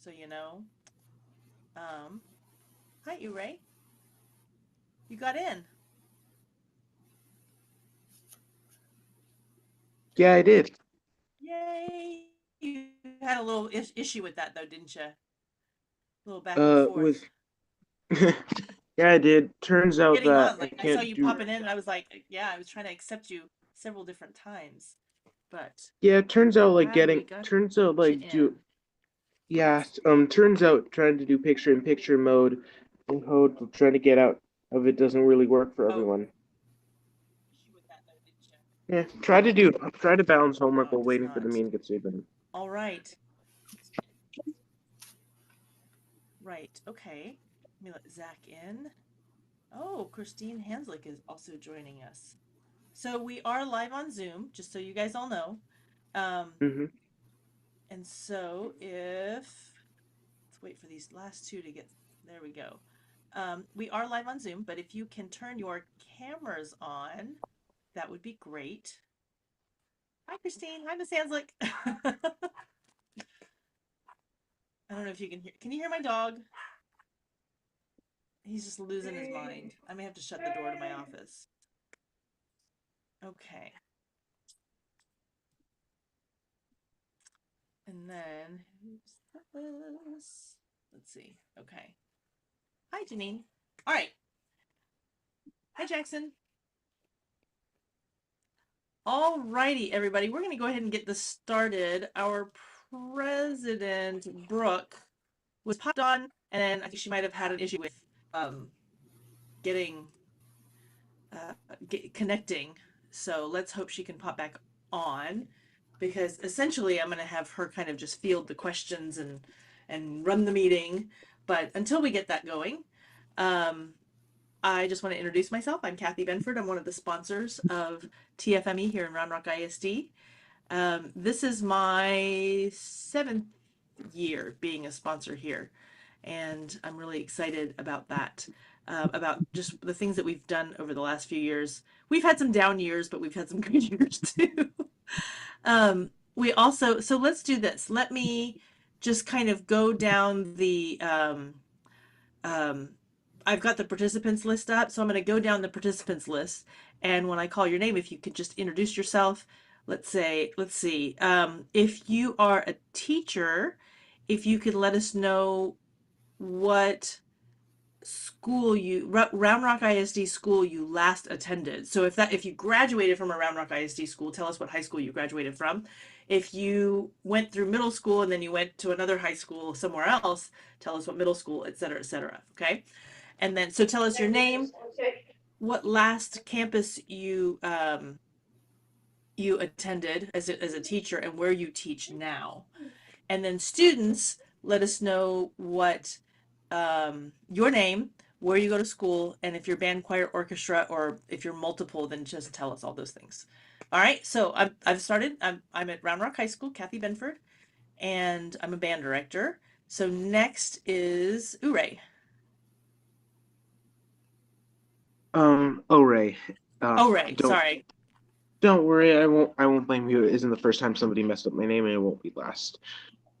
so you know. Hi, Ray. You got in. Yeah, I did. Yay! You had a little issue with that, though, didn't you? A little back and forth. With yeah, I did. Turns Getting out on, like that I I saw you can't popping do. in, and I was like, yeah, I was trying to accept you several different times, but Yeah, it turns out like glad we getting. got Turns out you like do. in. Yeah. Turns out trying to do picture-in-picture mode and code trying to get out of it doesn't really work for Oh, everyone. issue with that, though, didn't you? Yeah. Try to balance homework Oh, while it does waiting for the not. meeting to get saved. All right. Right. Okay. Let me let Zach in. Oh, Christine Hanslick is also joining us. So we are live on Zoom, just so you guys all know. Um, Mm-hmm. and so if let's wait for these last two to get there we go. We are live on Zoom, but if you can turn your cameras on, that would be great. Hi, Christine. Hi, Miss Hanslick. I don't know if you can hear. Can you hear my dog? He's just losing his mind. I may have to shut the door to my office. Okay. And then who's this? Let's see. Okay. Hi, Janine. All right. Hi, Jackson. All righty, everybody. We're going to go ahead and get this started. Our president, Brooke, was popped on, and then I think she might have had an issue with um, getting connecting. So let's hope she can pop back on, because essentially I'm going to have her kind of just field the questions and run the meeting. But until we get that going, um, I just want to introduce myself. I'm Kathy Benford. I'm one of the sponsors of TFME here in Round Rock ISD. This is my 7th year being a sponsor here, and I'm really excited about that. About just the things that we've done over the last few years. We've had some down years, but we've had some good years too. We also, so let's do this. Let me just kind of go down the um, I've got the participants list up, so I'm going to go down the participants list. And when I call your name, if you could just introduce yourself, let's see, if you are a teacher, if you could let us know what school Round Rock ISD school you last attended. So if you graduated from a Round Rock ISD school, tell us what high school you graduated from. If you went through middle school and then you went to another high school somewhere else, tell us what middle school, et cetera, et cetera. Okay. And then, so tell us your name, what last campus you attended as a teacher, and where you teach now. And then students, let us know what your name, where you go to school, and if you're band, choir, orchestra, or if you're multiple, then just tell us all those things. All right, so I've started. I'm at Round Rock High School, Kathy Benford, and I'm a band director. So next is Ure. Oh Ray. Oh, Ray, sorry. Don't worry, I won't blame you. It isn't the first time somebody messed up my name and it won't be last.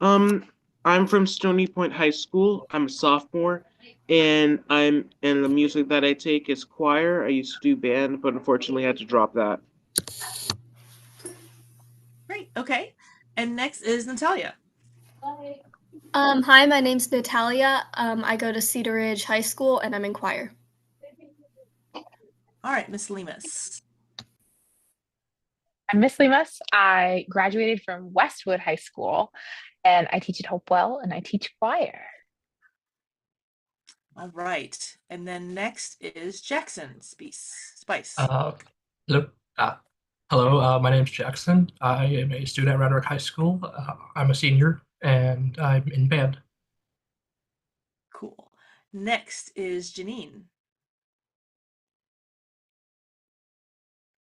Um, I'm from Stony Point High School. I'm a sophomore, and the music that I take is choir. I used to do band, but unfortunately had to drop that. Great. Okay. And next is Natalia. Hi, my name's Natalia. I go to Cedar Ridge High School and I'm in choir. All right, Miss Lemus. I'm Miss Lemus. I graduated from Westwood High School and I teach at Hopewell and I teach choir. All right. And then next is Jackson Spice. Uh, hello. Uh, hello. My name's Jackson. I am a student at Red Rock High School. I'm a senior and I'm in band. Cool. Next is Janine.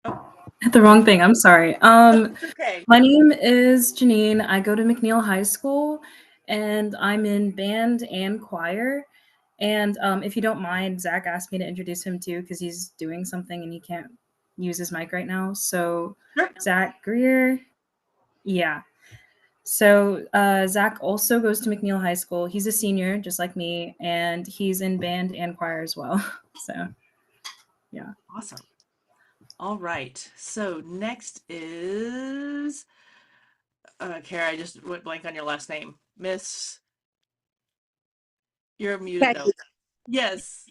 Oh, Hit the wrong thing. I'm sorry. okay. My name is Janine. I go to McNeil High School, and I'm in band and choir. And if you don't mind, Zach asked me to introduce him too because he's doing something and he can't use his mic right now. So, Sure. Zach Greer, yeah. So Zach also goes to McNeil High School. He's a senior, just like me, and he's in band and choir as well. So, yeah. Awesome. All right. So next is Kara, I just went blank on your last name. Miss, you're muted though. Becky. Yes.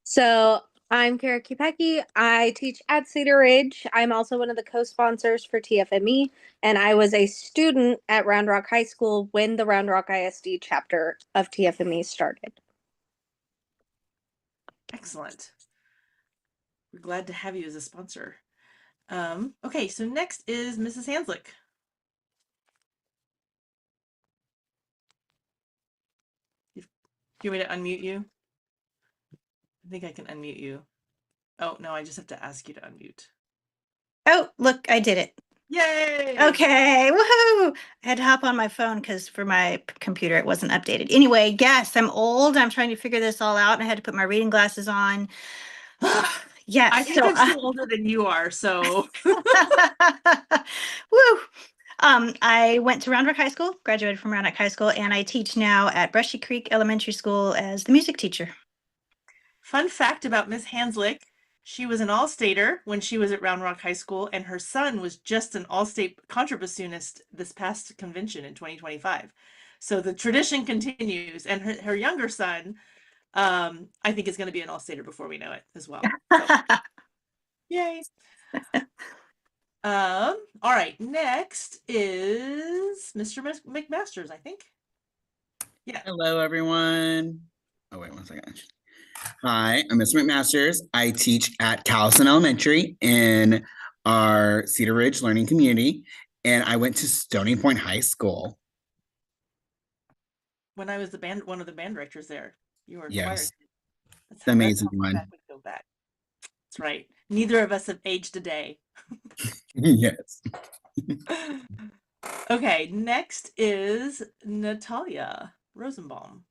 So I'm Kara Kupecki. I teach at Cedar Ridge. I'm also one of the co-sponsors for TFME, and I was a student at Round Rock High School when the Round Rock ISD chapter of TFME started. Excellent. We're glad to have you as a sponsor. Okay, so next is Mrs. Hanslick. Do you want me to unmute you? I think I can unmute you. Oh, no, I just have to ask you to unmute. Oh, look, I did it. Yay! Okay, woohoo! I had to hop on my phone because for my computer it wasn't updated. Anyway, yes, I'm old. I'm trying to figure this all out. I had to put my reading glasses on. Yes. I think I'm still older than you are, so. Woo! I went to Round Rock High School, graduated from Round Rock High School, and I teach now at Brushy Creek Elementary School as the music teacher. Fun fact about Miss Hanslick, she was an all-stater when she was at Round Rock High School, and her son was just an all-state contrabassoonist this past convention in 2025. So the tradition continues, and her younger son, I think is going to be an all-stater before we know it as well. So, yay. All right, next is Mr. McMasters, I think. Yeah. Hello, everyone. Oh, wait 1 second. Hi, I'm Mr. McMasters. I teach at Callison Elementary in our Cedar Ridge Learning Community, and I went to Stony Point High School. When I was one of the band directors there, you were Yes. That's The amazing how one. back we go back. That's right. Neither of us have aged a day. Yes. Okay, next is Natalia Rosenbaum.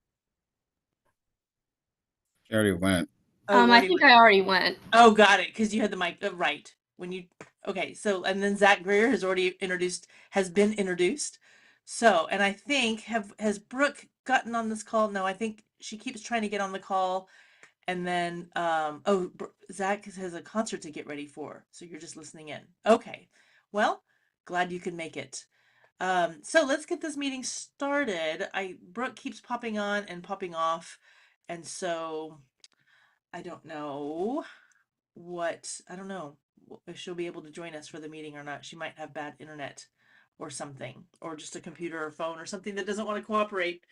She already went. Oh, I think I already went. Oh, got it. Because you had the mic right when you. Okay, so and then Zach Greer has been introduced. So, and I think has Brooke gotten on this call? No, I think she keeps trying to get on the call, and then Zach has a concert to get ready for, so you're just listening in. Okay, well, glad you could make it. So let's get this meeting started. Brooke keeps popping on and popping off, and so I don't know if she'll be able to join us for the meeting or not. She might have bad internet or something, or just a computer or phone or something that doesn't want to cooperate,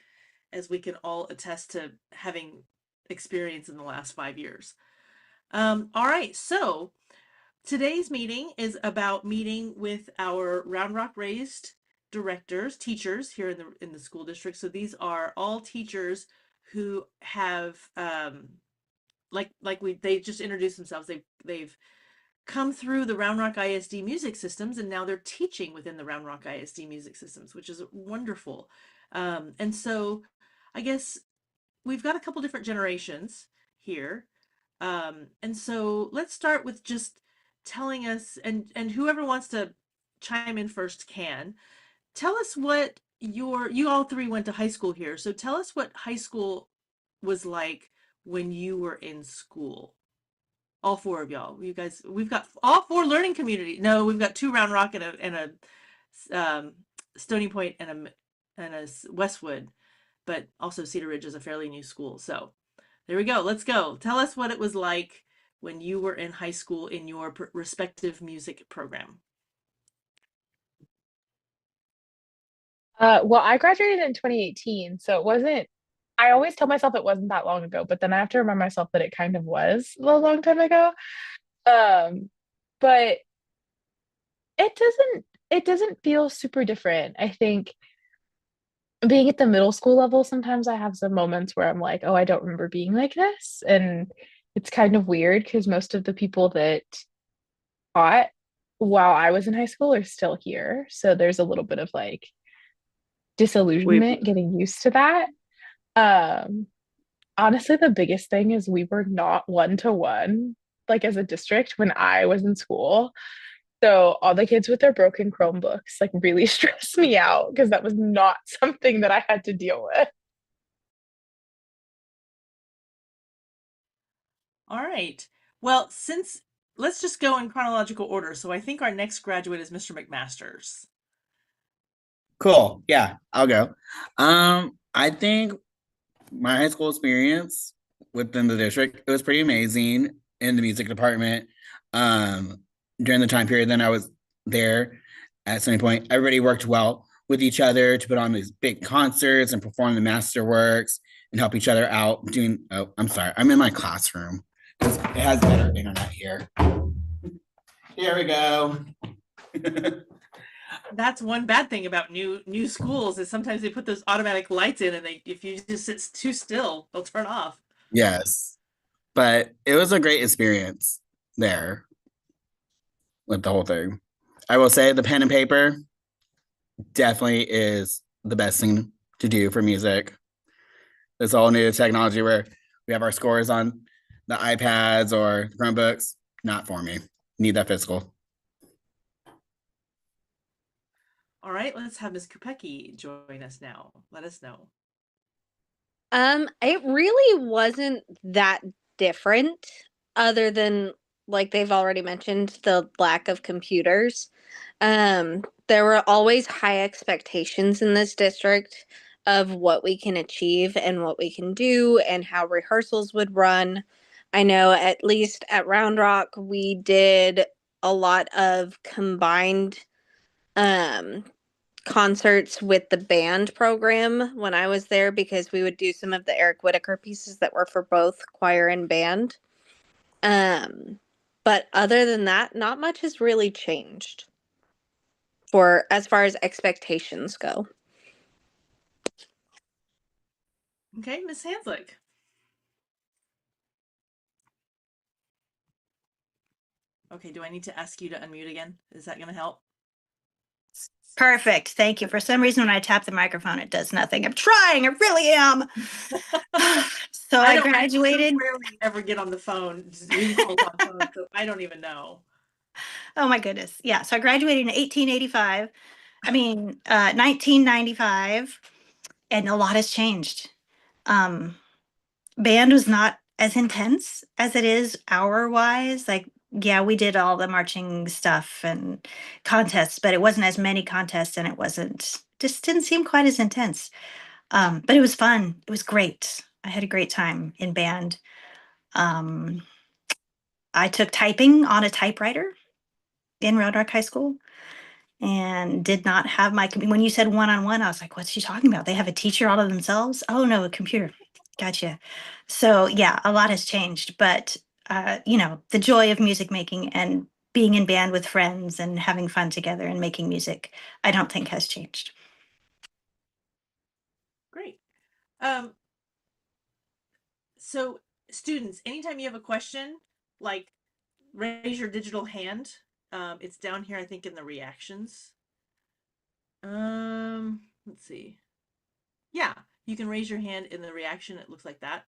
as we can all attest to having experience in the last 5 years. All right, so today's meeting is about meeting with our Round Rock raised teachers here in the school district. So these are all teachers who have they just introduced themselves. They've come through the Round Rock ISD music systems, and now they're teaching within the Round Rock ISD music systems, which is wonderful. And so I guess we've got a couple different generations here. And so let's start with just telling us, and whoever wants to chime in first can. Tell us what you all three went to high school here. So tell us what high school was like when you were in school. All four of y'all. You guys, we've got all four learning community. No, we've got two Round Rock and a Stony Point and a Westwood, but also Cedar Ridge is a fairly new school. So there we go. Let's go. Tell us what it was like when you were in high school in your respective music program. Well, I graduated in 2018, so it wasn't. I always tell myself it wasn't that long ago, but then I have to remind myself that it kind of was a long time ago. But it doesn't feel super different. I think being at the middle school level, sometimes I have some moments where I'm like, oh, I don't remember being like this. And it's kind of weird because most of the people that taught while I was in high school are still here. So there's a little bit of like disillusionment getting used to that. Honestly, the biggest thing is we were not one-to-one, like as a district when I was in school. So all the kids with their broken Chromebooks like really stressed me out because that was not something that I had to deal with. All right. Well, let's just go in chronological order. So I think our next graduate is Mr. McMasters. Cool. Yeah, I'll go. I think my high school experience within the district, it was pretty amazing in the music department. Um, During the time period then I was there at some point, everybody worked well with each other to put on these big concerts and perform the masterworks and help each other out doing, oh, I'm sorry, I'm in my classroom because it has better internet here. Here we go. That's one bad thing about new schools is sometimes they put those automatic lights in, and if you just sit too still, they'll turn off. Yes, but it was a great experience there with the whole thing. I will say the pen and paper definitely is the best thing to do for music. This all new technology where we have our scores on the iPads or Chromebooks, not for me. Need that physical. All right, let's have Ms. Kupecki join us now. Let us know. It really wasn't that different, other than like they've already mentioned the lack of computers. There were always high expectations in this district of what we can achieve and what we can do and how rehearsals would run. I know at least at Round Rock we did a lot of combined um concerts with the band program when I was there because we would do some of the Eric Whitacre pieces that were for both choir and band. But other than that, not much has really changed for as far as expectations go. Okay, Ms. Hanslick. Okay, do I need to ask you to unmute again? Is that going to help? Perfect. Thank you. For some reason, when I tap the microphone, it does nothing. I'm trying. I really am. So I graduated. I rarely ever get on the phone, Zoom calls on phone, so I don't even know. Oh my goodness. Yeah. So I graduated in 1885. I mean, 1995, and a lot has changed. Band was not as intense as it is hour-wise. Like, yeah, we did all the marching stuff and contests, but it wasn't as many contests, and it wasn't just didn't seem quite as intense. But it was fun. It was great. I had a great time in band. Um, I took typing on a typewriter in Round Rock High School and did not have my when you said one-on-one, I was like, what's she talking about? They have a teacher all to themselves? Oh no, a computer. Gotcha. So yeah, a lot has changed, but the joy of music making and being in band with friends and having fun together and making music, I don't think has changed. Great. So students, anytime you have a question, like raise your digital hand. It's down here, I think, in the reactions. Let's see. Yeah, you can raise your hand in the reaction. It looks like that.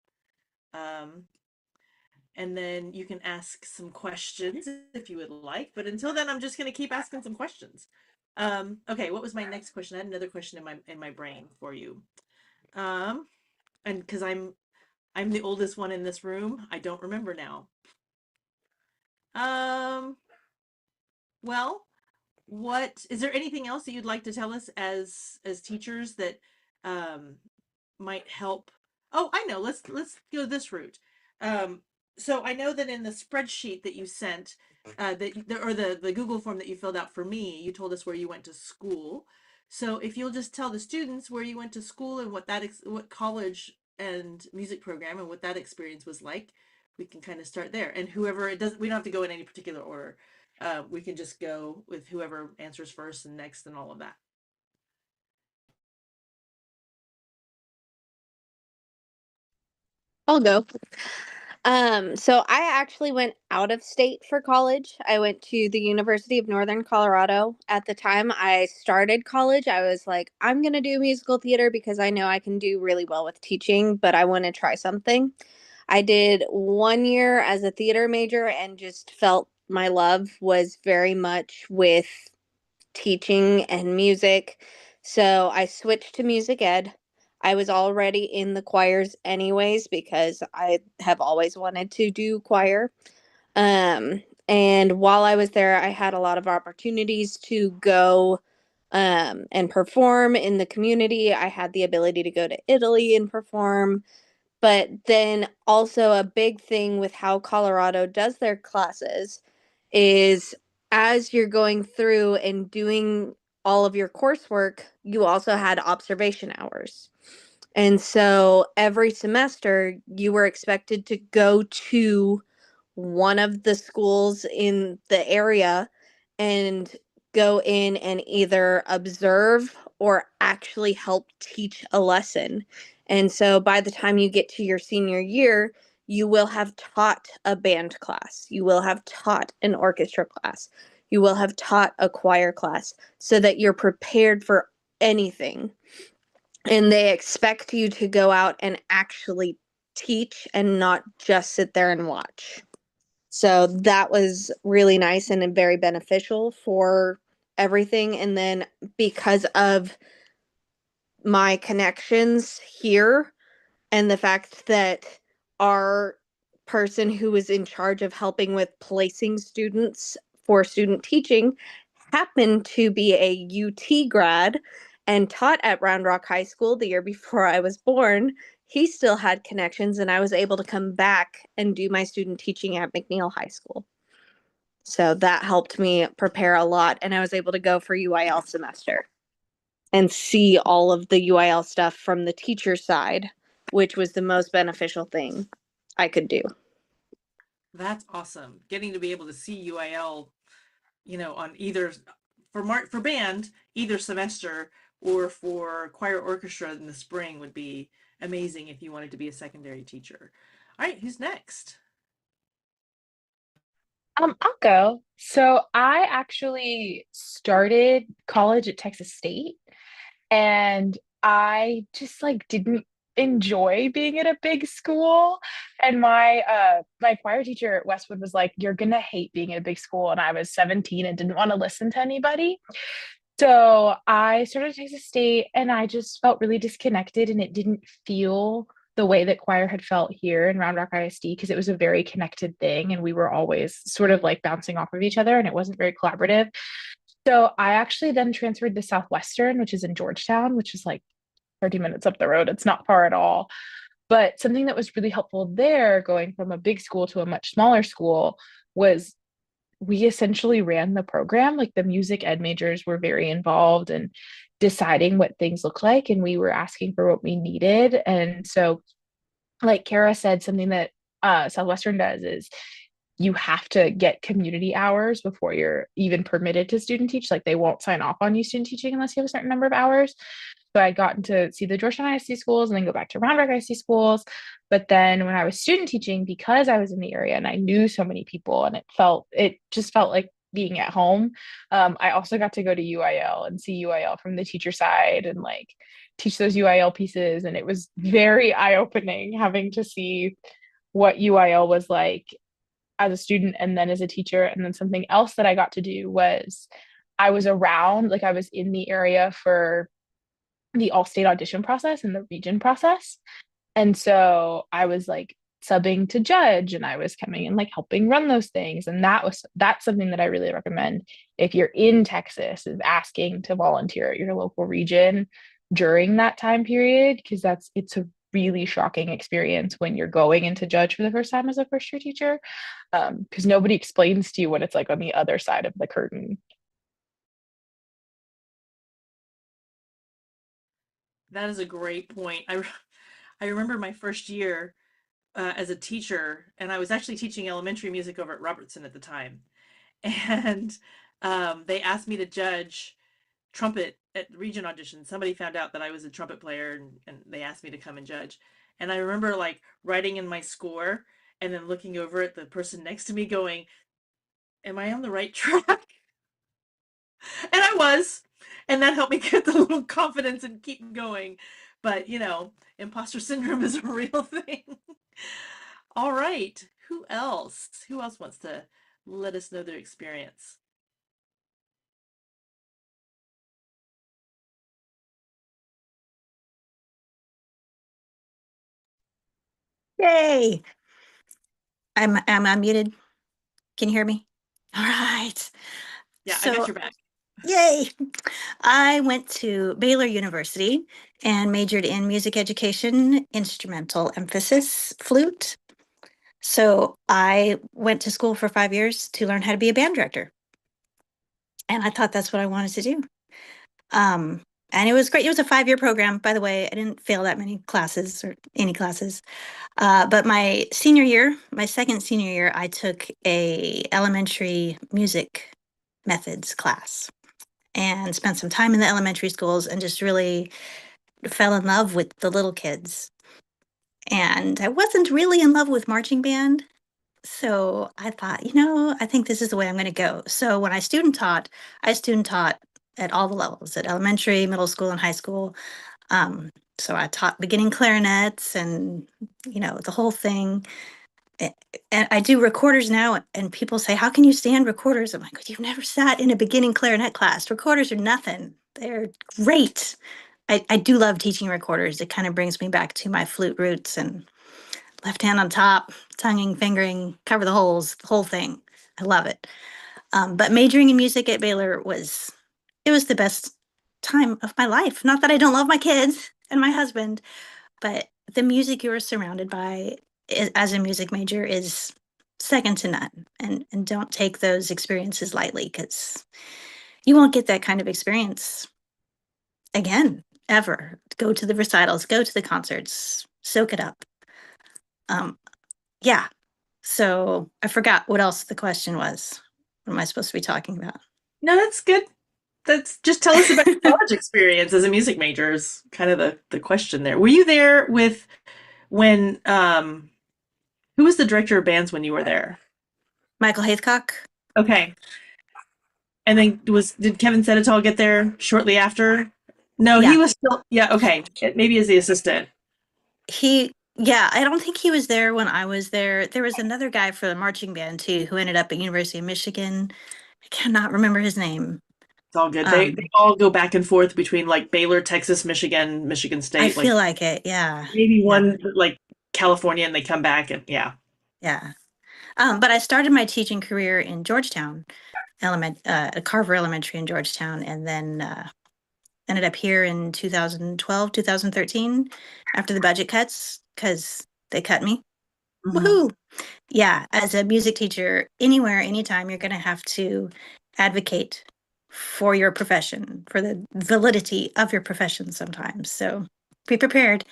And then you can ask some questions if you would like. But until then, I'm just going to keep asking some questions. Okay, what was my next question? I had another question in my brain for you. And because I'm the oldest one in this room, I don't remember now. Well, what is there anything else that you'd like to tell us as teachers that might help? Oh, I know. Let's go this route. So I know that in the spreadsheet that you sent, or the Google form that you filled out for me, you told us where you went to school. So if you'll just tell the students where you went to school and what college and music program and what that experience was like, we can kind of start there. And whoever it doesn't, we don't have to go in any particular order. We can just go with whoever answers first and next and all of that. I'll go. So I actually went out of state for college. I went to the University of Northern Colorado. At the time I started college, I was like, I'm going to do musical theater because I know I can do really well with teaching, but I want to try something. I did 1 year as a theater major and just felt my love was very much with teaching and music. So I switched to music ed. I was already in the choirs anyways because I have always wanted to do choir. And while I was there, I had a lot of opportunities to go and perform in the community. I had the ability to go to Italy and perform. But then also a big thing with how Colorado does their classes is as you're going through and doing all of your coursework, you also had observation hours. And so every semester you were expected to go to one of the schools in the area and go in and either observe or actually help teach a lesson. And so by the time you get to your senior year, you will have taught a band class, you will have taught an orchestra class, you will have taught a choir class so that you're prepared for anything. And they expect you to go out and actually teach and not just sit there and watch. So that was really nice and very beneficial for everything. And then because of my connections here and the fact that our person who was in charge of helping with placing students for student teaching happened to be a UT grad and taught at Round Rock High School the year before I was born, he still had connections and I was able to come back and do my student teaching at McNeil High School. So that helped me prepare a lot, and I was able to go for UIL semester and see all of the UIL stuff from the teacher side, which was the most beneficial thing I could do. That's awesome. Getting to be able to see UIL, on either for band, either semester, or for choir orchestra in the spring would be amazing if you wanted to be a secondary teacher. All right, who's next? I'll go. So I actually started college at Texas State, and I just like didn't enjoy being at a big school. And my choir teacher at Westwood was like, "You're gonna hate being at a big school." And I was 17 and didn't want to listen to anybody. So I started at Texas State and I just felt really disconnected, and it didn't feel the way that choir had felt here in Round Rock ISD because it was a very connected thing and we were always sort of like bouncing off of each other and it wasn't very collaborative. So I actually then transferred to Southwestern, which is in Georgetown, which is like 30 minutes up the road. It's not far at all. But something that was really helpful there, going from a big school to a much smaller school, was we essentially ran the program. Like the music ed majors were very involved in deciding what things look like, and we were asking for what we needed. And so, like Kara said, something that Southwestern does is you have to get community hours before you're even permitted to student teach. Like they won't sign off on you student teaching unless you have a certain number of hours. So I'd gotten to see the Georgetown ISD schools and then go back to Round Rock ISD schools. But then when I was student teaching, because I was in the area and I knew so many people and it just felt like being at home. I also got to go to UIL and see UIL from the teacher side and like teach those UIL pieces. And it was very eye-opening having to see what UIL was like as a student and then as a teacher. And then something else that I got to do was I was around, like I was in the area for the all-state audition process and the region process. And so I was like subbing to judge and I was coming and like helping run those things. And that's something that I really recommend if you're in Texas, is asking to volunteer at your local region during that time period, because it's a really shocking experience when you're going into judge for the first time as a first year teacher, because nobody explains to you what it's like on the other side of the curtain. That is a great point. I remember my first year as a teacher, and I was actually teaching elementary music over at Robertson at the time. And they asked me to judge trumpet at the region audition. Somebody found out that I was a trumpet player, and they asked me to come and judge. And I remember like writing in my score and then looking over at the person next to me going, am I on the right track? And I was. And that helped me get the little confidence and keep going. But, imposter syndrome is a real thing. All right. Who else? Who else wants to let us know their experience. Yay. I'm unmuted. Can you hear me? All right. Yeah, I got So, your back. yay. I went to Baylor University and majored in music education, instrumental emphasis, flute. So I went to school for 5 years to learn how to be a band director. And I thought that's what I wanted to do. And it was great. It was a 5-year program, by the way. I didn't fail that many classes or any classes. But my senior year, my second senior year, I took a elementary music methods class and spent some time in the elementary schools and just really fell in love with the little kids. And I wasn't really in love with marching band. So I thought, I think this is the way I'm going to go. So when I student taught at all the levels, at elementary, middle school, and high school. So I taught beginning clarinets and, the whole thing. And I do recorders now, and people say, how can you stand recorders? I'm like, you've never sat in a beginning clarinet class. Recorders are nothing. They're great. I do love teaching recorders. It kind of brings me back to my flute roots and left hand on top, tonguing, fingering, cover the holes, the whole thing. I love it. But majoring in music at Baylor it was the best time of my life. Not that I don't love my kids and my husband, but the music you are surrounded by as a music major is second to none. And don't take those experiences lightly, because you won't get that kind of experience again, ever. Go to the recitals, go to the concerts, soak it up. Yeah. So I forgot what else the question was. What am I supposed to be talking about? No, that's good. That's just tell us about your college experience as a music major is kind of the question there. Were you there with when who was the director of bands when you were there? Michael Haithcock. Okay. And then did Kevin Senatol get there shortly after? No, Yeah. he was still okay. Maybe as the assistant. I don't think he was there when I was there. There was another guy for the marching band too who ended up at University of Michigan. I cannot remember his name. It's all good. They all go back and forth between like Baylor, Texas, Michigan, Michigan State. I feel like it, yeah. Maybe one like California, and they come back and yeah. Yeah. But I started my teaching career in Georgetown, Carver Elementary in Georgetown, and then ended up here in 2012, 2013 after the budget cuts, because they cut me. Woohoo! Yeah, as a music teacher, anywhere, anytime, you're going to have to advocate for your profession, for the validity of your profession sometimes. So be prepared.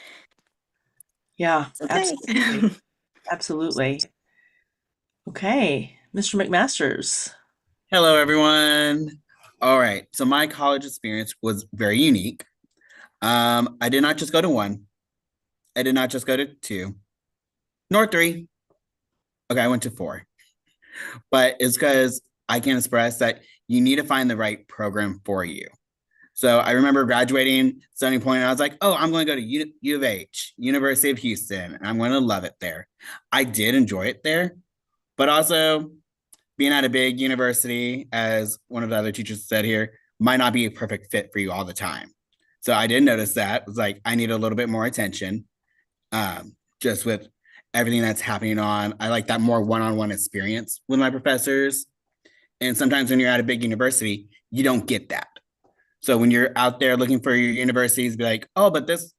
Yeah, Okay. absolutely. Absolutely. Okay, Mr. McMasters. Hello, everyone. All right. So my college experience was very unique. I did not just go to one. I did not just go to two, nor three. Okay, I went to four. But it's because I can express that you need to find the right program for you. So I remember graduating Stony Point, and I was like, oh, I'm going to go to U of H, University of Houston, and I'm going to love it there. I did enjoy it there, but also being at a big university, as one of the other teachers said here, might not be a perfect fit for you all the time. So I did notice that. It was like, I need a little bit more attention, just with everything that's happening on. I like that more one-on-one experience with my professors. And sometimes when you're at a big university, you don't get that. So when you're out there looking for your universities, be like, oh, but this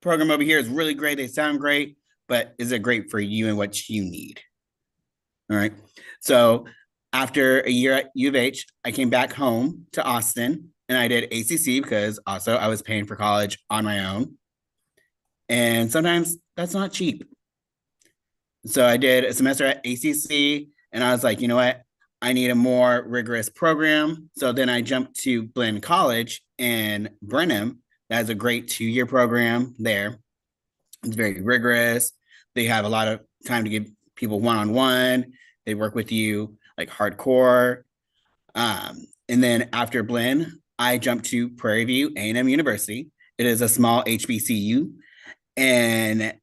program over here is really great. They sound great, but is it great for you and what you need? All right. So after a year at U of H, I came back home to Austin and I did ACC because also I was paying for college on my own. And sometimes that's not cheap. So I did a semester at ACC and I was like, you know what? I need a more rigorous program. So then I jumped to Blinn College in Brenham. That's a great 2-year program there. It's very rigorous. They have a lot of time to give people one-on-one. They work with you like hardcore. And then after Blinn, I jumped to Prairie View A&M University. It is a small HBCU, and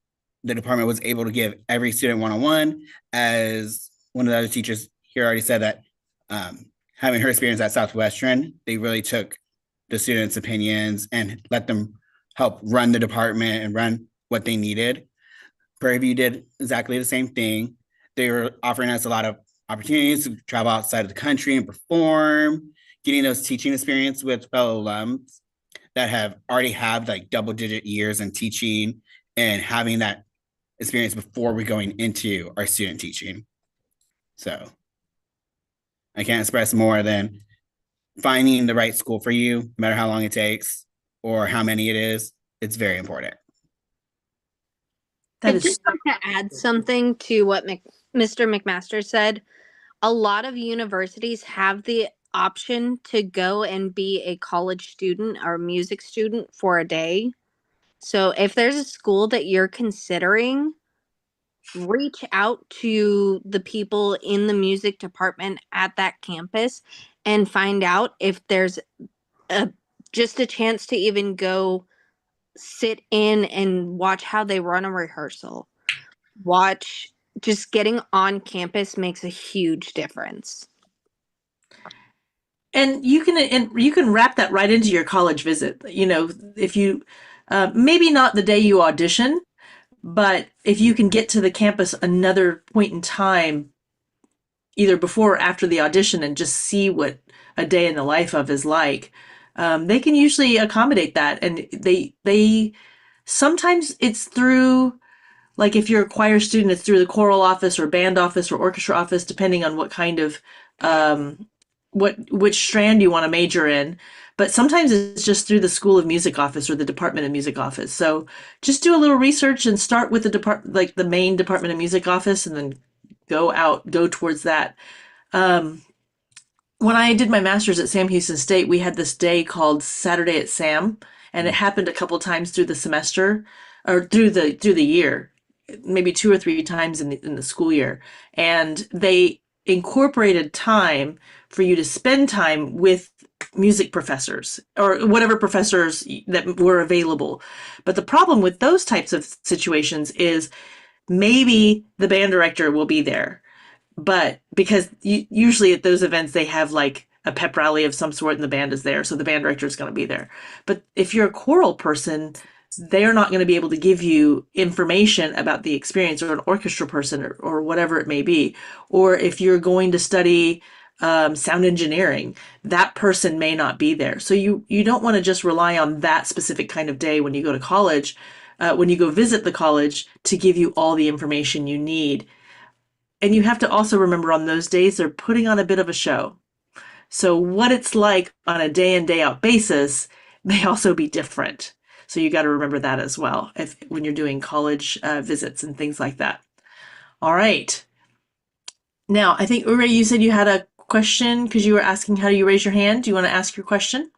the department was able to give every student one-on-one. As one of the other teachers here already said that having her experience at Southwestern, they really took the students' opinions and let them help run the department and run what they needed. Prairie View did exactly the same thing. They were offering us a lot of opportunities to travel outside of the country and perform, getting those teaching experience with fellow alums that have already had like double-digit years in teaching and having that experience before we're going into our student teaching. So I can't express more than finding the right school for you, no matter how long it takes or how many it is. It's very important. That I'd is just like to add something to what Mr. McMaster said. A lot of universities have the option to go and be a college student or music student for a day. So if there's a school that you're considering, reach out to the people in the music department at that campus and find out if there's a just a chance to even go sit in and watch how they run a rehearsal. Watch just getting on campus makes a huge difference. and you can wrap that right into your college visit. You know, if you maybe not the day you audition, but if you can get to the campus another point in time, either before or after the audition, and just see what a day in the life of is like, they can usually accommodate that. And they sometimes it's through, like if you're a choir student, it's through the choral office or band office or orchestra office, depending on what kind of which strand you want to major in. But sometimes it's just through the School of Music office or the Department of Music office. So just do a little research and start with the like the main Department of Music office, and then go towards that. Um, when I did my master's at Sam Houston State, we had this day called Saturday at Sam, and it happened a couple times through the semester or through the year, maybe two or three times in the school year. And they incorporated time for you to spend time with music professors or whatever professors that were available. But the problem with those types of situations is maybe the band director will be there, but because usually at those events they have like a pep rally of some sort and the band is there, so the band director is going to be there. But if you're a choral person, they're not going to be able to give you information about the experience, or an orchestra person, or whatever it may be. Or if you're going to study sound engineering, that person may not be there. So you don't want to just rely on that specific kind of day when you go to college, when you go visit the college, to give you all the information you need. And you have to also remember, on those days, they're putting on a bit of a show. So what it's like on a day in, day out basis may also be different. So you got to remember that as well when you're doing college visits and things like that. All right. Now, I think, Ure, you said you had a question because you were asking how do you raise your hand. Do you want to ask your question?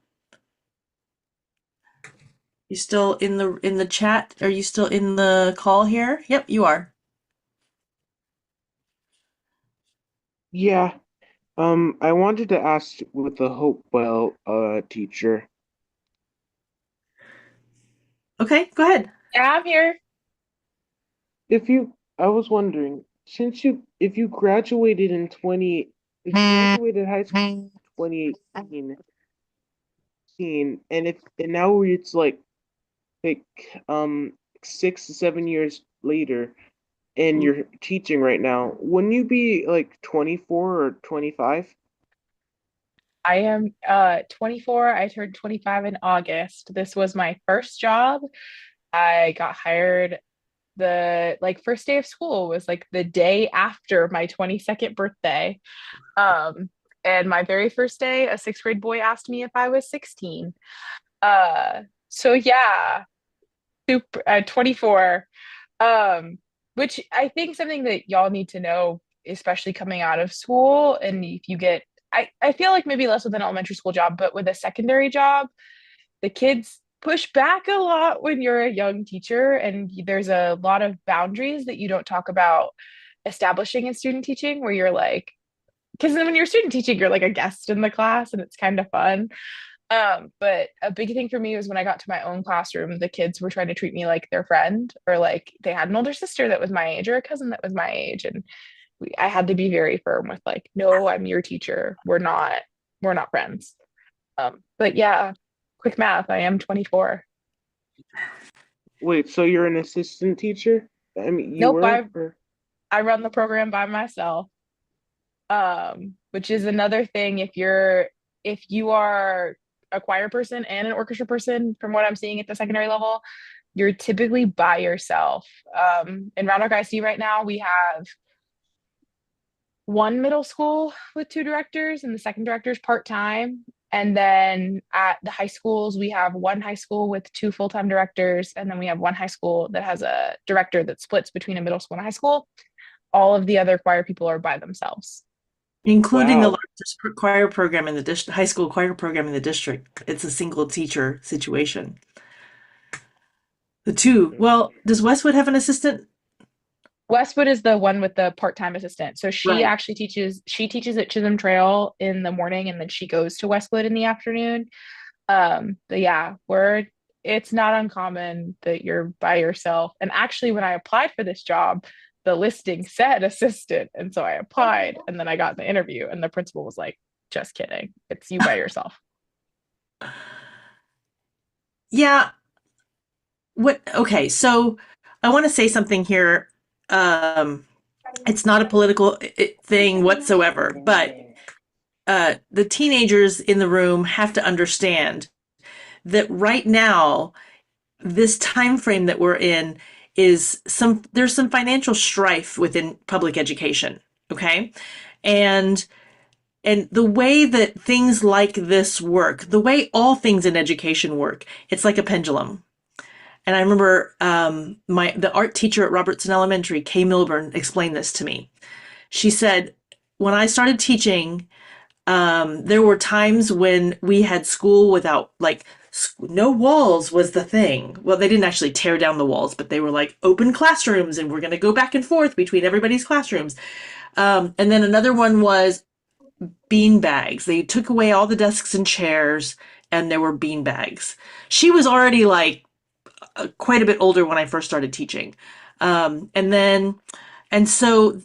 You still in the chat? Are you still in the call here? Yep, you are. Yeah. I wanted to ask with the Hopewell teacher. Okay, go ahead. Yeah, I'm here. I was wondering, if you graduated if you graduated high school in 2018, and now it's like 6 to 7 years later, and you're teaching right now, wouldn't you be like 24 or 25? I am 24. I turned 25 in August. This was my first job. I got hired the first day of school was like the day after my 22nd birthday. And my very first day, a sixth grade boy asked me if I was 16. So yeah, super 24. Which I think something that y'all need to know, especially coming out of school, and if you get I feel like maybe less with an elementary school job, but with a secondary job, the kids push back a lot when you're a young teacher, and there's a lot of boundaries that you don't talk about establishing in student teaching, where you're like, because then when you're student teaching, you're like a guest in the class and it's kind of fun. But a big thing for me was when I got to my own classroom, the kids were trying to treat me like their friend, or like they had an older sister that was my age or a cousin that was my age. And I had to be very firm with like, no, I'm your teacher. We're not friends. But yeah, quick math, I am 24. Wait, so you're an assistant teacher? I mean, you Nope, were? Or... I run the program by myself. Which is another thing if you are a choir person and an orchestra person, from what I'm seeing at the secondary level, you're typically by yourself. In Round Rock IC right now, we have one middle school with two directors, and the second director is part-time. And then at the high schools, we have one high school with two full-time directors, and then we have one high school that has a director that splits between a middle school and a high school. All of the other choir people are by themselves. Including the Wow. largest choir program in the high school choir program in the district. It's a single teacher situation. The two. Well, does Westwood have an assistant? Westwood is the one with the part-time assistant. So she Right. actually teaches at Chisholm Trail in the morning, and then she goes to Westwood in the afternoon. But yeah, it's not uncommon that you're by yourself. And actually, when I applied for this job, the listing said assistant. And so I applied, and then I got the interview, and the principal was like, just kidding. It's you by yourself. Yeah. Okay, so I want to say something here. Um, it's not a political thing whatsoever, but the teenagers in the room have to understand that right now, this time frame that we're in there's some financial strife within public education. Okay, and the way that things like this work, the way all things in education work, it's like a pendulum. And I remember the art teacher at Robertson Elementary, Kay Milburn, explained this to me. She said, when I started teaching, there were times when we had school without, like, no walls was the thing. Well, they didn't actually tear down the walls, but they were like open classrooms, and we're going to go back and forth between everybody's classrooms. And then another one was bean bags. They took away all the desks and chairs, and there were bean bags. She was already like quite a bit older when I first started teaching. And so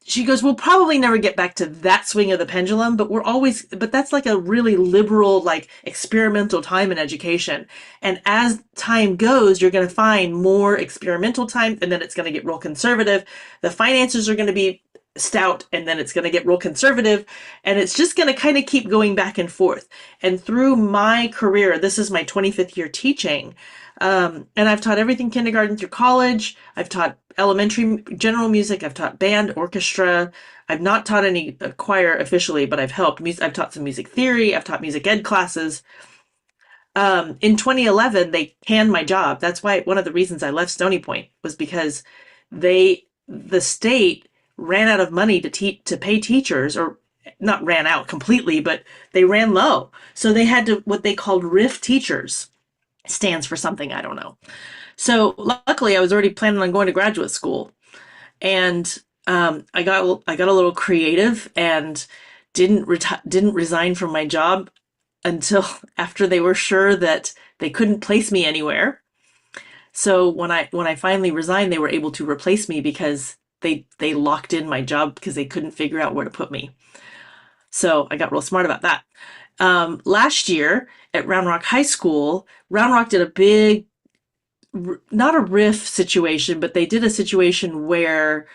she goes, we'll probably never get back to that swing of the pendulum, but that's like a really liberal, like experimental time in education. And as time goes, you're going to find more experimental time, and then it's going to get real conservative. The finances are going to be stout, and then it's going to get real conservative, and it's just going to kind of keep going back and forth. And through my career, this is my 25th year teaching, and I've taught everything kindergarten through college. I've taught elementary general music. I've taught band, orchestra. I've not taught any choir officially, but I've helped. I've taught some music theory. I've taught music ed classes. In 2011, they canned my job. That's why one of the reasons I left Stony Point was because the state ran out of money to pay teachers, or not ran out completely, but they ran low. So they had to, what they called RIF teachers, stands for something, I don't know. So luckily I was already planning on going to graduate school, and I got a little creative and didn't resign from my job until after they were sure that they couldn't place me anywhere. So when I finally resigned, they were able to replace me because they locked in my job because they couldn't figure out where to put me. So I got real smart about that. Last year at Round Rock High School, Round Rock did a big, not a RIF situation, but they did a situation where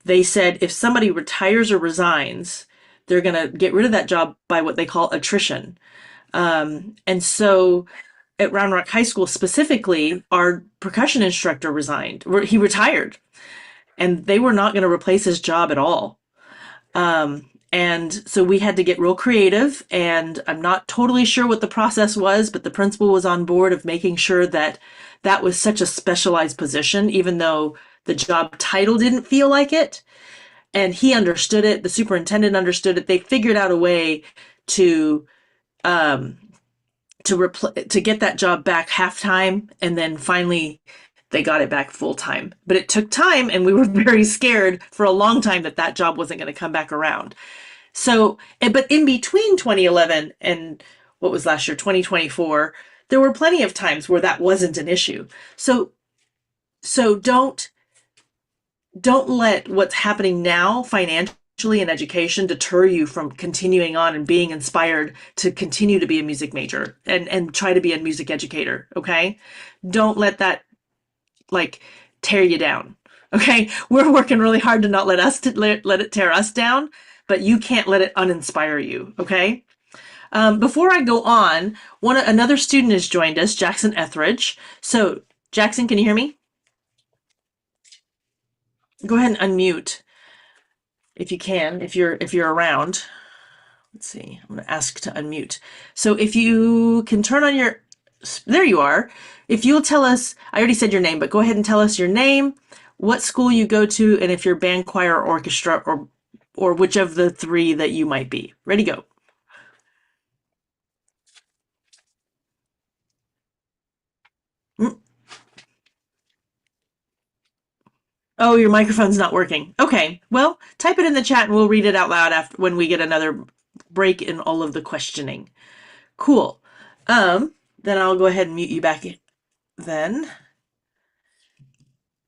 they said if somebody retires or resigns, they're going to get rid of that job by what they call attrition. And so at Round Rock High School specifically, our percussion instructor resigned. He retired, and they were not going to replace his job at all. And so we had to get real creative, and I'm not totally sure what the process was, but the principal was on board of making sure that that was such a specialized position, even though the job title didn't feel like it. And he understood it. The superintendent understood it. They figured out a way to to get that job back half time, and then finally they got it back full time. But it took time, and we were very scared for a long time that that job wasn't going to come back around. So, but in between 2011 and what was last year, 2024, there were plenty of times where that wasn't an issue. So don't don't let what's happening now financially in education deter you from continuing on and being inspired to continue to be a music major and try to be a music educator. Okay. Don't let that like tear you down. Okay. We're working really hard to not let it tear us down, but you can't let it uninspire you. Okay. Before I go on, another student has joined us, Jackson Etheridge. So Jackson, can you hear me? Go ahead and unmute if you can, if you're around. Let's see. I'm going to ask to unmute. So if you can turn on your, there you are. If you'll tell us, I already said your name, but go ahead and tell us your name, what school you go to, and if you're band, choir, or orchestra, or which of the three that you might be. Ready, go. Oh, your microphone's not working. Okay, well, type it in the chat and we'll read it out loud after when we get another break in all of the questioning. Cool. Then I'll go ahead and mute you back in then.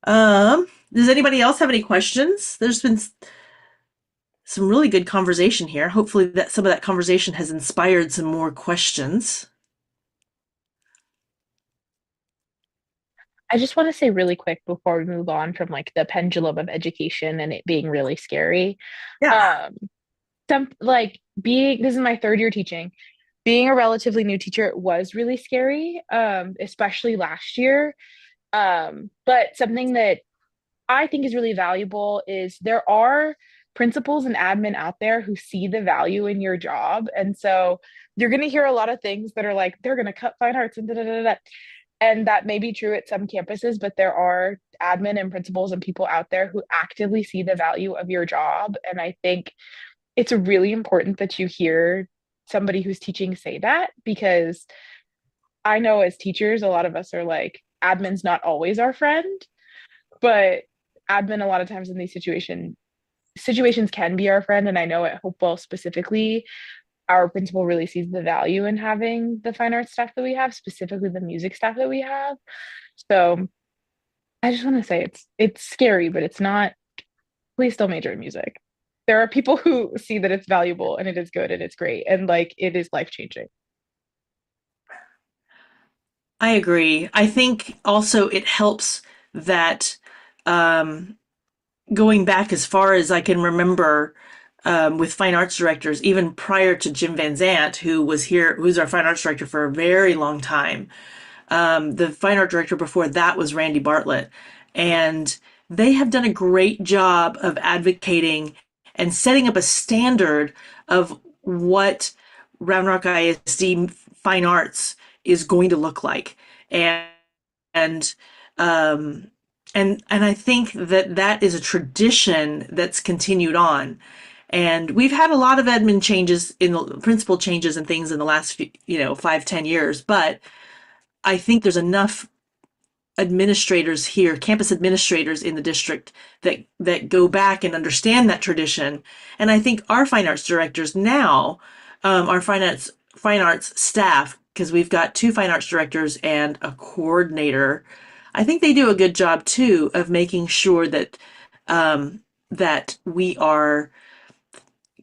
Does anybody else have any questions? There's been some really good conversation here. Hopefully that some of that conversation has inspired some more questions. I just want to say really quick before we move on from like the pendulum of education and it being really scary. Yeah. This is my third year teaching. Being a relatively new teacher was really scary, especially last year. But something that I think is really valuable is there are principals and admin out there who see the value in your job. And so you're going to hear a lot of things that are like, they're going to cut fine arts and da da da da. And that may be true at some campuses, but there are admin and principals and people out there who actively see the value of your job. And I think it's really important that you hear somebody who's teaching say that, because I know as teachers, a lot of us are like, admin's not always our friend, but admin a lot of times in these situations can be our friend. And I know at Hopewell specifically, our principal really sees the value in having the fine arts staff that we have, specifically the music staff that we have. So I just want to say it's scary, but it's not. Please still major in music. There are people who see that it's valuable and it is good and it's great and like it is life changing. I agree. I think also it helps that going back as far as I can remember, with fine arts directors, even prior to Jim Van Zant, who's our fine arts director for a very long time. The fine art director before that was Randy Bartlett. And they have done a great job of advocating and setting up a standard of what Round Rock ISD fine arts is going to look like. And um, and I think that is a tradition that's continued on. And we've had a lot of admin changes in the principal changes and things in the last few, 5-10 years, but I think there's enough administrators here, campus administrators in the district that go back and understand that tradition. And I think our fine arts directors now, our fine arts staff, because we've got 2 fine arts directors and a coordinator, I think they do a good job too of making sure that we are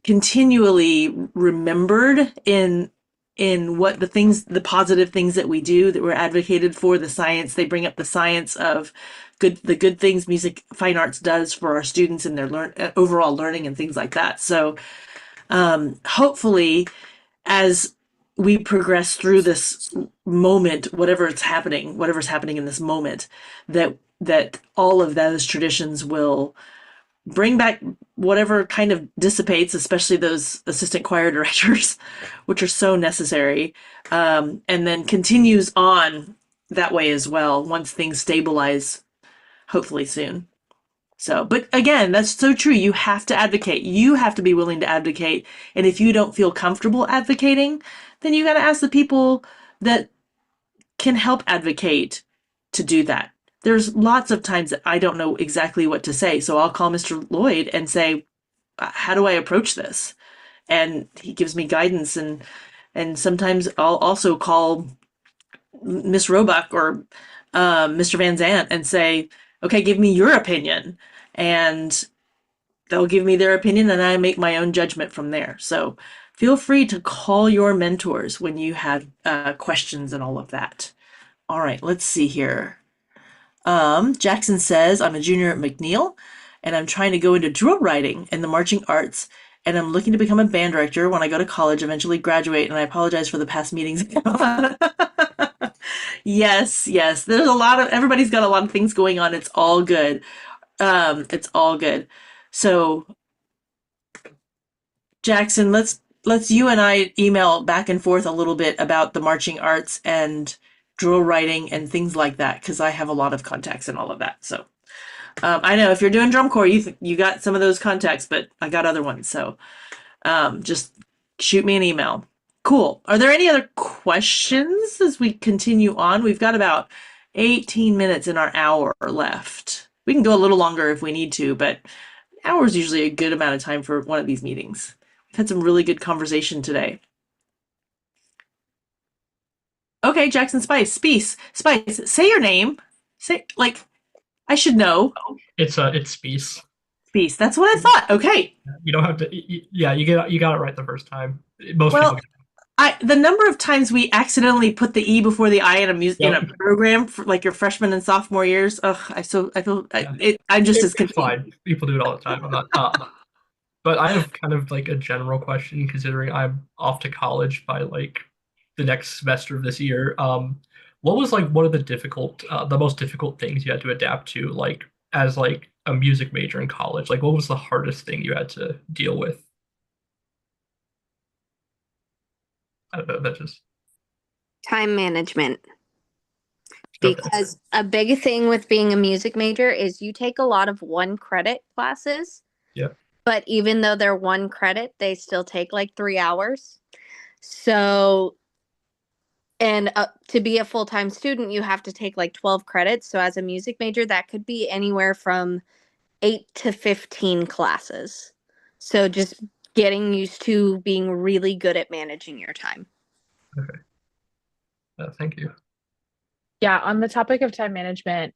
continually remembered in what the positive things that we do, that we're advocated for, the science. They bring up the science of the good things music fine arts does for our students and their overall learning and things like that. So hopefully, as we progress through this moment, whatever's happening in this moment, that all of those traditions will bring back whatever kind of dissipates, especially those assistant choir directors, which are so necessary, and then continues on that way as well once things stabilize, hopefully soon. So, but again, that's so true. You have to advocate. You have to be willing to advocate. And if you don't feel comfortable advocating, then you got to ask the people that can help advocate to do that. There's lots of times that I don't know exactly what to say. So I'll call Mr. Lloyd and say, how do I approach this? And he gives me guidance. And sometimes I'll also call Miss Roebuck or Mr. Van Zant and say, okay, give me your opinion. and they'll give me their opinion and I make my own judgment from there. So feel free to call your mentors when you have questions and all of that. All right, let's see here. Jackson says, I'm a junior at McNeil and I'm trying to go into drill writing and the marching arts. And I'm looking to become a band director when I go to college, eventually graduate. And I apologize for the past meetings. Yes, yes. There's a lot of, everybody's got a lot of things going on. It's all good. It's all good. So Jackson, let's you and I email back and forth a little bit about the marching arts and drill writing and things like that, because I have a lot of contacts and all of that. So I know if you're doing drum corps, you got some of those contacts, but I got other ones. So just shoot me an email. Cool. Are there any other questions as we continue on? We've got about 18 minutes in our hour left. We can go a little longer if we need to, but an hour is usually a good amount of time for one of these meetings. We've had some really good conversation today. Okay, Jackson Spice, say your name. Say, like, I should know. It's Spice. Spice, that's what I thought. Okay. You don't have to. Yeah, you got it right the first time. Most people get the number of times we accidentally put the E before the I in a program for like your freshman and sophomore years. Ugh, I'm just as confused. Fine. People do it all the time. I'm not. But I have kind of like a general question, considering I'm off to college by like the next semester of this year. What was like one of the most difficult things you had to adapt to, like as like a music major in college? Like, what was the hardest thing you had to deal with? I don't know. That just Time management. Because a big thing with being a music major is you take a lot of 1-credit classes. Yeah. But even though they're 1 credit, they still take like 3 hours. So, and to be a full-time student, you have to take like 12 credits. So as a music major, that could be anywhere from 8 to 15 classes. So just getting used to being really good at managing your time. Okay. Thank you. Yeah, on the topic of time management,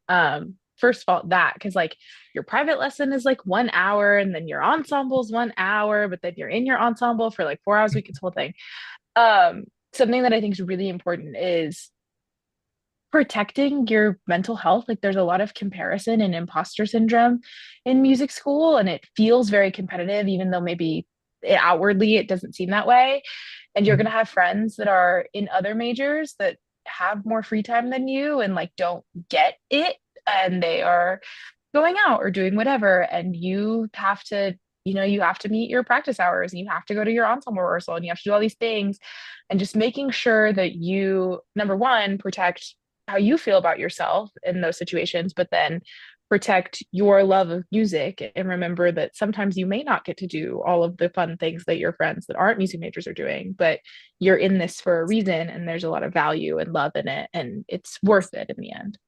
first of all, because like your private lesson is like 1 hour and then your ensemble is 1 hour, but then you're in your ensemble for like 4 hours a week, it's whole thing. Something that I think is really important is protecting your mental health. Like there's a lot of comparison and imposter syndrome in music school, and it feels very competitive, even though maybe outwardly it doesn't seem that way. And you're going to have friends that are in other majors that have more free time than you and like don't get it, and they are going out or doing whatever, and you have to meet your practice hours, and you have to go to your ensemble rehearsal, and you have to do all these things, and just making sure that you, number one, protect how you feel about yourself in those situations, but then protect your love of music, and remember that sometimes you may not get to do all of the fun things that your friends that aren't music majors are doing, but you're in this for a reason, and there's a lot of value and love in it, and it's worth it in the end.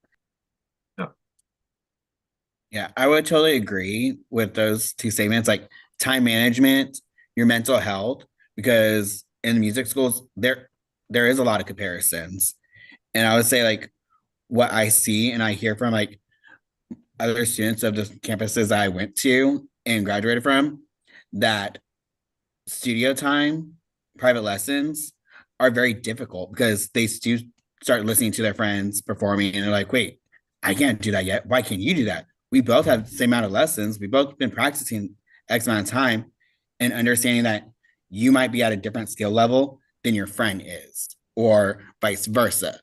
Yeah, I would totally agree with those two statements, like time management, your mental health, because in music schools, there is a lot of comparisons. And I would say like what I see and I hear from like other students of the campuses I went to and graduated from, that studio time, private lessons are very difficult because they do start listening to their friends performing and they're like, wait, I can't do that yet. Why can't you do that? We both have the same amount of lessons. We've both been practicing X amount of time, and understanding that you might be at a different skill level than your friend is, or vice versa.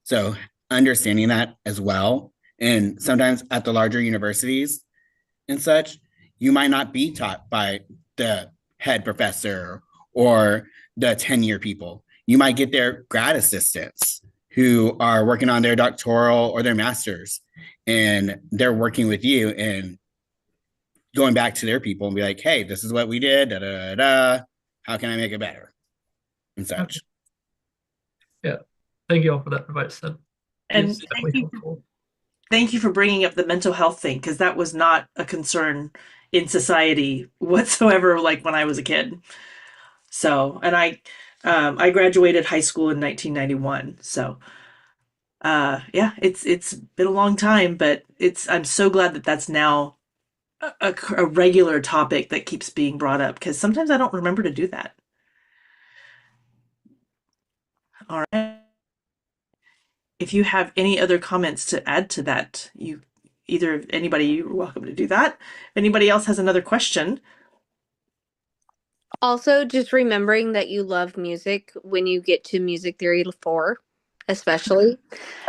So understanding that as well. And sometimes at the larger universities and such, you might not be taught by the head professor or the 10-year people. You might get their grad assistants who are working on their doctoral or their master's, and they're working with you and going back to their people and be like, hey, this is what we did, da, da, da, da. How can I make it better? And such. Yeah. Thank you all for that advice. And thank you for bringing up the mental health thing, because that was not a concern in society whatsoever, like when I was a kid. So, and I graduated high school in 1991. So, yeah, it's been a long time, but I'm so glad that that's now a regular topic that keeps being brought up, because sometimes I don't remember to do that. All right. If you have any other comments to add to that, you're welcome to do that. If anybody else has another question. Also, just remembering that you love music when you get to music theory 4, especially,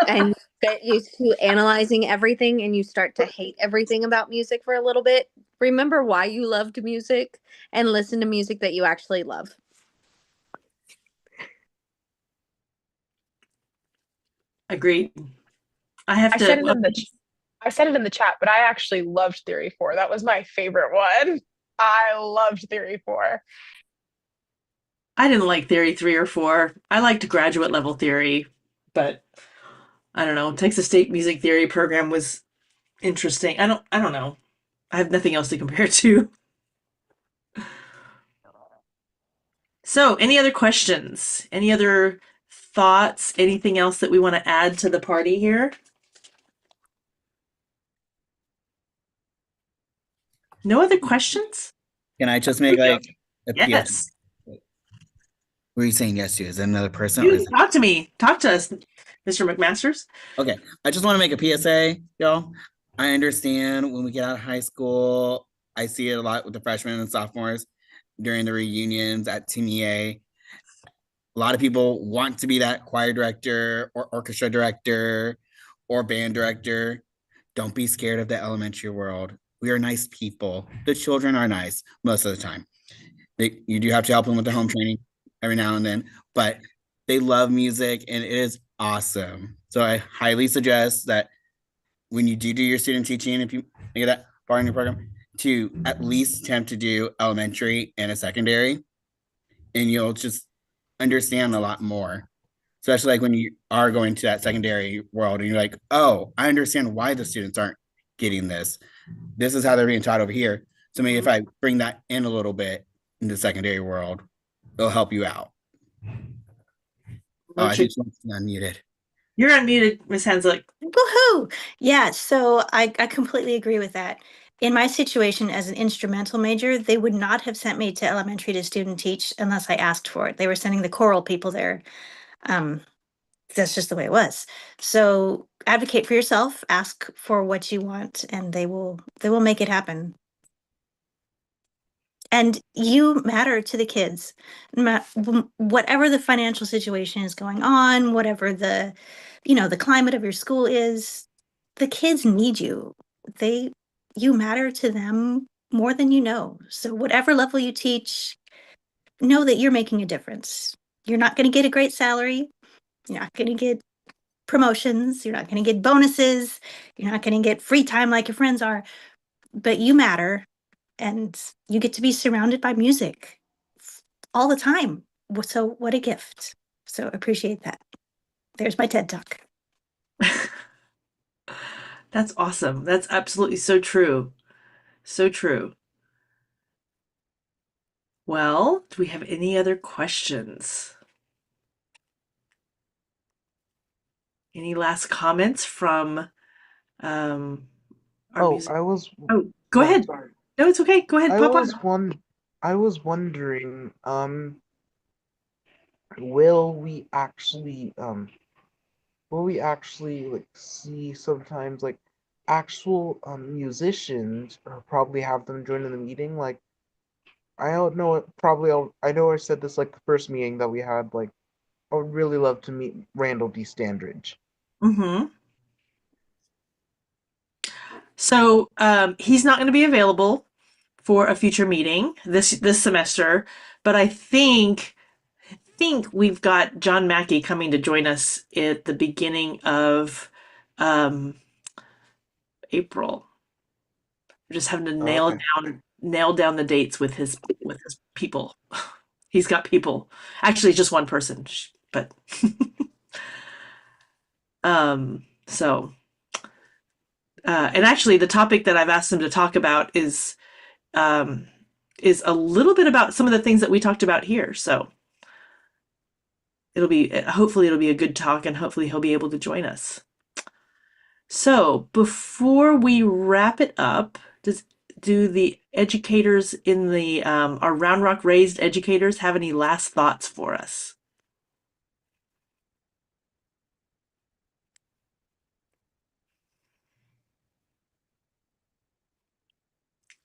and you get used to analyzing everything and you start to hate everything about music for a little bit. Remember why you loved music and listen to music that you actually love. Agreed. I said it in the chat, but I actually loved Theory 4. That was my favorite one. I loved Theory 4. I didn't like theory 3 or 4. I liked graduate level theory, but I don't know. Texas State Music Theory program was interesting. I don't know. I have nothing else to compare to. So, any other questions? Any other thoughts? Anything else that we want to add to the party here? No other questions? Can I just make like a Yes. Were you saying yes to? Is that another person? Or You is it... talk to me. Talk to us, Mr. McMasters. Okay. I just want to make a PSA, y'all. I understand when we get out of high school, I see it a lot with the freshmen and sophomores during the reunions at TMEA. A lot of people want to be that choir director or orchestra director or band director. Don't be scared of the elementary world. We are nice people. The children are nice most of the time. You do have to help them with the home training every now and then, but they love music and it is awesome. So I highly suggest that when you do your student teaching, if you get that far in your program, to at least attempt to do elementary and a secondary, and you'll just understand a lot more. Especially like when you are going to that secondary world and you're like, oh, I understand why the students aren't getting this. This is how they're being taught over here. So maybe if I bring that in a little bit in the secondary world, it'll help you out. Oh, I think she's unmuted. You're unmuted, Ms. Hanslick. Woohoo! Yeah, so I completely agree with that. In my situation as an instrumental major, they would not have sent me to elementary to student teach unless I asked for it. They were sending the choral people there. That's just the way it was. So advocate for yourself, ask for what you want, and they will make it happen. And you matter to the kids. Whatever the financial situation is going on, whatever the climate of your school is, the kids need you. You matter to them more than you know. So whatever level you teach, know that you're making a difference. You're not going to get a great salary. You're not going to get promotions. You're not going to get bonuses. You're not going to get free time like your friends are. But you matter, and you get to be surrounded by music all the time. So what a gift. So appreciate that. There's my TED Talk. That's awesome. That's absolutely so true. So true. Well, do we have any other questions? Any last comments from our music? Go ahead. Sorry. No, it's okay. Go ahead. I Pop was wondering, will we actually like see sometimes like actual musicians, or probably have them join in the meeting? Like, I don't know, I know I said this like the first meeting that we had, like I would really love to meet Randall D. Standridge. Mm-hmm. So he's not going to be available for a future meeting this semester, but I think we've got John Mackey coming to join us at the beginning of April. We're just having to nail down the dates with his people. He's got people. Actually, just one person, but so and actually the topic that I've asked him to talk about is a little bit about some of the things that we talked about here. So hopefully it'll be a good talk, and hopefully he'll be able to join us. So before we wrap it up, does do the educators in the our Round Rock raised educators have any last thoughts for us?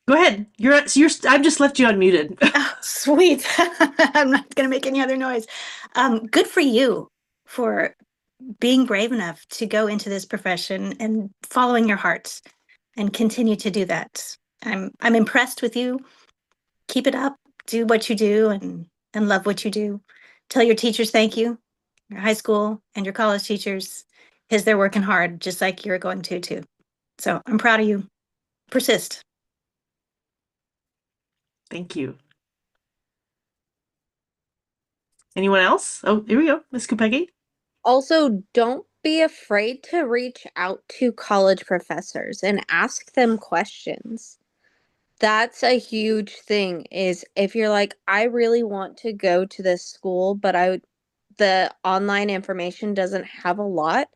Go ahead. I've just left you unmuted. Oh, sweet. I'm not going to make any other noise. Good for you for being brave enough to go into this profession and following your heart and continue to do that. I'm impressed with you. Keep it up. Do what you do and love what you do. Tell your teachers thank you, your high school and your college teachers, because they're working hard just like you're going to too. So I'm proud of you. Persist. Thank you. Anyone else? Oh, here we go. Miss Kupegi. Also, don't be afraid to reach out to college professors and ask them questions. That's a huge thing, is if you're like, I really want to go to this school, but the online information doesn't have a lot,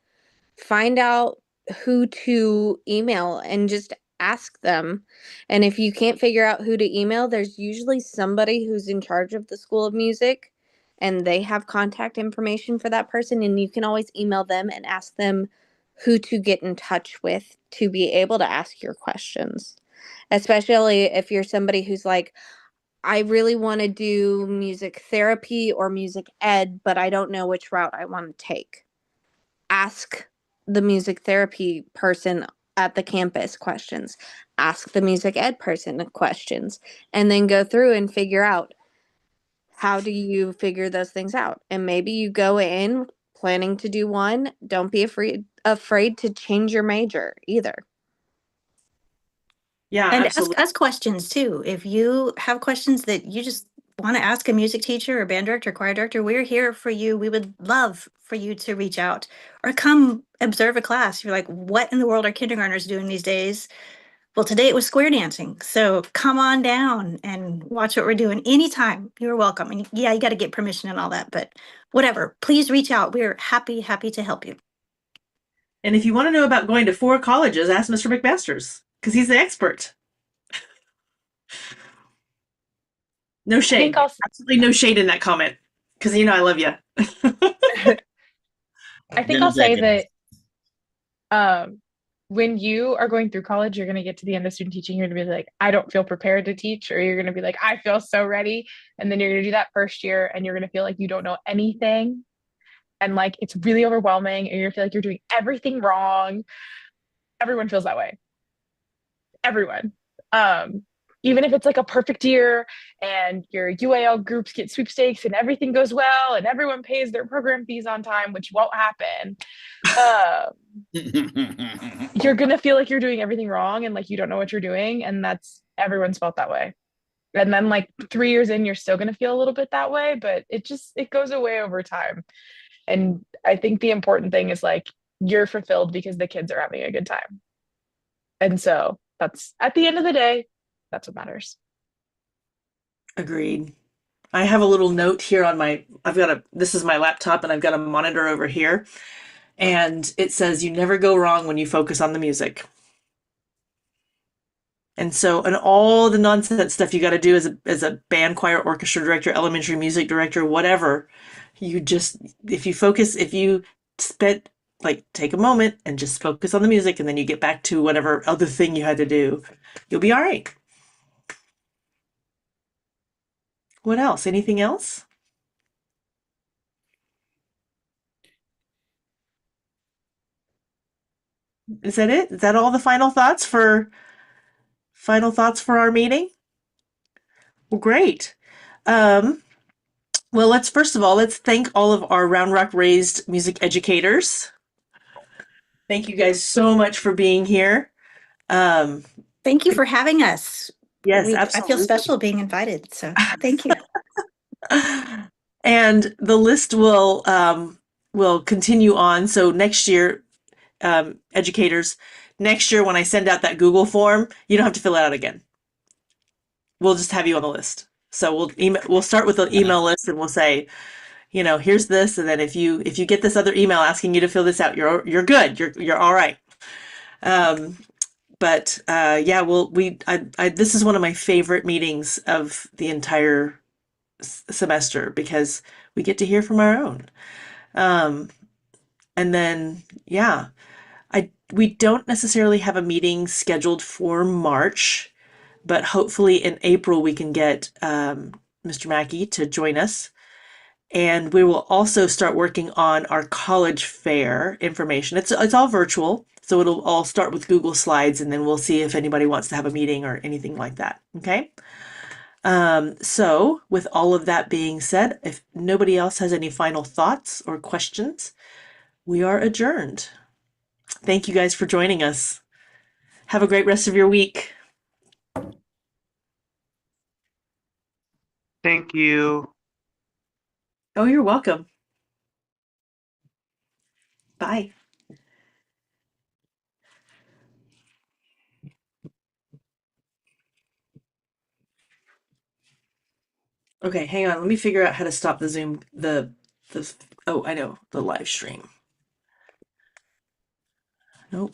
find out who to email and just ask them. And if you can't figure out who to email, there's usually somebody who's in charge of the School of Music and they have contact information for that person, and you can always email them and ask them who to get in touch with to be able to ask your questions. Especially if you're somebody who's like, I really want to do music therapy or music ed, but I don't know which route I want to take. Ask the music therapy person at the campus questions. Ask the music ed person questions, and then go through and figure out, how do you figure those things out? And maybe you go in planning to do one. Don't be afraid to change your major either. Yeah, And absolutely. ask us questions too. If you have questions that you just want to ask a music teacher or band director, choir director, we're here for you. We would love for you to reach out or come observe a class. You're like, what in the world are kindergartners doing these days? Well, today it was square dancing. So come on down and watch what we're doing anytime. You're welcome. And yeah, you got to get permission and all that, but whatever. Please reach out. We're happy to help you. And if you want to know about going to 4 colleges, ask Mr. McMasters, because he's the expert. No shade. Absolutely no shade in that comment, because I love you. I think I'll say that when you are going through college, you're going to get to the end of student teaching, you're going to be like, I don't feel prepared to teach, or you're going to be like, I feel so ready. And then you're going to do that first year and you're going to feel like you don't know anything. And like, it's really overwhelming and you're going to feel like you're doing everything wrong. Everyone feels that way. Everyone. Even if it's like a perfect year and your UAL groups get sweepstakes and everything goes well and everyone pays their program fees on time, which won't happen, you're going to feel like you're doing everything wrong and like you don't know what you're doing. And that's, everyone's felt that way. And then like 3 years in, you're still going to feel a little bit that way, but it goes away over time. And I think the important thing is like, you're fulfilled because the kids are having a good time. And so that's, at the end of the day, that's what matters. Agreed. I have a little note here on this is my laptop and I've got a monitor over here. And it says, you never go wrong when you focus on the music. And so, and all the nonsense stuff you got to do as a band, choir, orchestra director, elementary music director, whatever, if you take a moment and just focus on the music, and then you get back to whatever other thing you had to do, you'll be all right. What else? Anything else? Is that it? Is that all the final thoughts for our meeting? Well, great. Well, let's thank all of our Round Rock raised music educators. Thank you guys so much for being here. Thank you for having us. Yes, I absolutely. feel special being invited, so thank you. And the list will continue on. So next year, educators, next year when I send out that Google form, you don't have to fill it out again. We'll just have you on the list. So we'll start with the email list, and we'll say, here's this, and then if you get this other email asking you to fill this out, you're good. You're all right. But yeah, this is one of my favorite meetings of the entire semester because we get to hear from our own. Um, and then yeah, we don't necessarily have a meeting scheduled for March, but hopefully in April we can get Mr. Mackey to join us. And we will also start working on our college fair information. It's all virtual, so it'll all start with Google Slides, and then we'll see if anybody wants to have a meeting or anything like that. Okay. So with all of that being said, if nobody else has any final thoughts or questions, we are adjourned. Thank you guys for joining us. Have a great rest of your week. Thank you. Oh, you're welcome. Bye. Okay, hang on. Let me figure out how to stop the Zoom, the, oh, I know, the live stream.